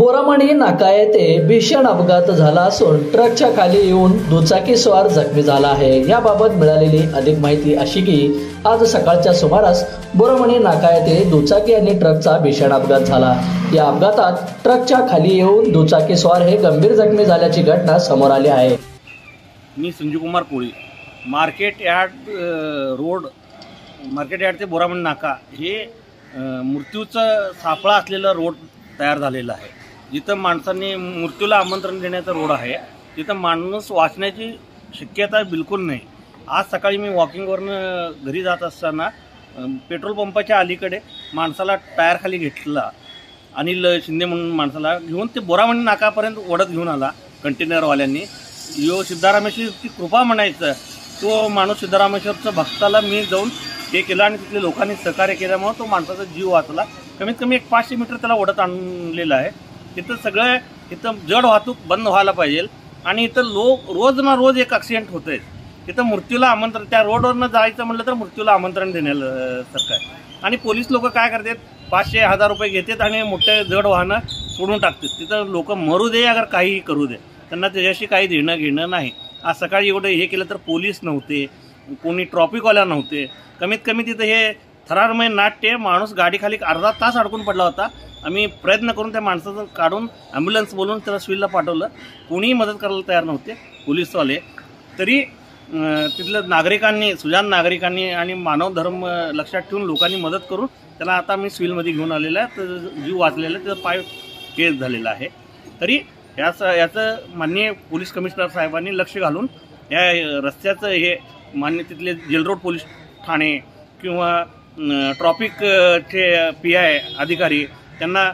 बोरामणी नाका येथे भीषण अपघात झाला असून ट्रकच्या खाली येऊन दुचाकीस्वार जखमी झाला आहे। याबाबत मिळालेली अधिक माहिती अशी की आज सकाळच्या सुमारास बोरामणी नाका येथे दुचाकी आणि ट्रकचा भीषण अपघात झाला। या अपघातात ट्रकच्या खाली येऊन दुचाकीस्वार हे गंभीर जखमी झाल्याची घटना समोर आली आहे। मी संजू कुमार कोळी मार्केट यार्ड ते बोरामणी नाका हे मृत्यूचा सापळा असलेला रोड तयार झालेला आहे। जिथं माणसांनी मृत्यूला आमंत्रण देण्याचा रोड आहे, तिथं माणूस वाचण्याची शक्यता बिलकुल नाही। आज सकाळी मी वॉकिंगवरनं घरी जात असताना पेट्रोल पंपाच्या अलीकडे माणसाला टायरखाली घेतला। अनिल शिंदे म्हणून माणसाला घेऊन ते बोरामणी नाकापर्यंत ओढत घेऊन आला कंटेनरवाल्यांनी। सिद्धरामेश्वरची कृपा म्हणायचं, तो माणूस सिद्धरामेश्वरच्या भक्ताला मी जाऊन ते केलं आणि तिथल्या लोकांनी सहकार्य केल्यामुळे तो माणसाचा जीव वाचला। कमीत कमी 500 मीटर त्याला ओढत आणलेलं आहे। इथं जड वाहतूक बंद व्हायला पाहिजे आणि इथं रोज ना रोज एक ॲक्सिडेंट होत आहे। तिथं मृत्यूला आमंत्रण, त्या रोडवरनं जायचं म्हटलं तर मृत्यूला आमंत्रण देण्यासारखं आहे। आणि पोलीस लोक काय करतात, 500-1000 रुपये घेतात आणि मोठे जड वाहनं सोडून टाकतात। तिथं लोक मरू दे अगर काही करू दे, त्यांना त्याच्याशी काही देणं घेणं नाही। आज सकाळी एवढं हे केलं तर पोलीस नव्हते, कोणी ट्रॉफिकवाल्या नव्हते। कमीत कमी तिथं हे थरारमय नाट्य, माणूस गाडीखाली अर्धा तास अडकून पडला होता। आम्ही प्रयत्न करून त्या माणसाचं काढून ॲम्ब्युलन्स बोलवून त्याला सिव्हिलला पाठवलं, कोणीही मदत करायला तयार नव्हते पोलीसवाले। तरी तिथल्या नागरिकांनी, सुजाण नागरिकांनी आणि मानव धर्म लक्षात ठेवून लोकांनी मदत करून त्याला आता मी सिव्हिलमध्ये घेऊन आलेला आहे। तर जीव वाचलेला आहे, त्याचा पाय केस झालेला आहे। तरी याचं माननीय पोलीस कमिशनर साहेबांनी लक्ष घालून या रस्त्याचं हे मान्य तिथले जेलरोड पोलीस ठाणे किंवा ट्रॉफिकचे PI अधिकारी त्यांना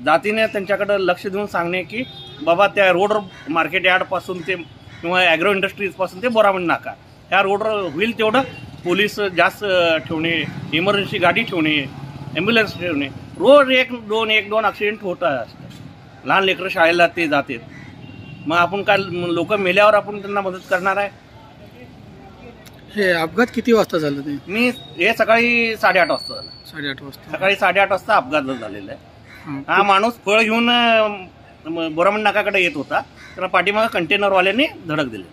जातीने त्यांच्याकडे लक्ष देऊन सांगणे की बाबा त्या रोडवर मार्केट यार्डपासून ते किंवा ॲग्रो इंडस्ट्रीजपासून ते बोरामणी नाका ह्या रोडवर होईल तेवढं पोलीस जास्त ठेवणे, इमर्जन्सी गाडी ठेवणे, ॲम्ब्युलन्स ठेवणे। रोज एक दोन ॲक्सिडेंट होतात, लहान लेकरं शाळेला ते जातात। मग आपण काय लोक मेल्यावर आपण त्यांना मदत करणार आहे? हे अपघात किती वाजता झालं? ते मी हे सकाळी 8:30 वाजता झालं। 8:30 वाजता सकाळी 8:30 वाजता अपघात झालेला आहे। हा माणूस फळ घेऊन बोरामणी नाकाकडे येत होता, त्याला पाठीमागे कंटेनरवाल्यांनी धडक दिली।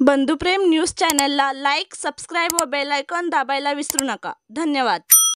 बंधुप्रेम न्यूज चॅनलला लाईक, सबस्क्राईब व बेल आयकॉन दाबायला विसरू नका। धन्यवाद।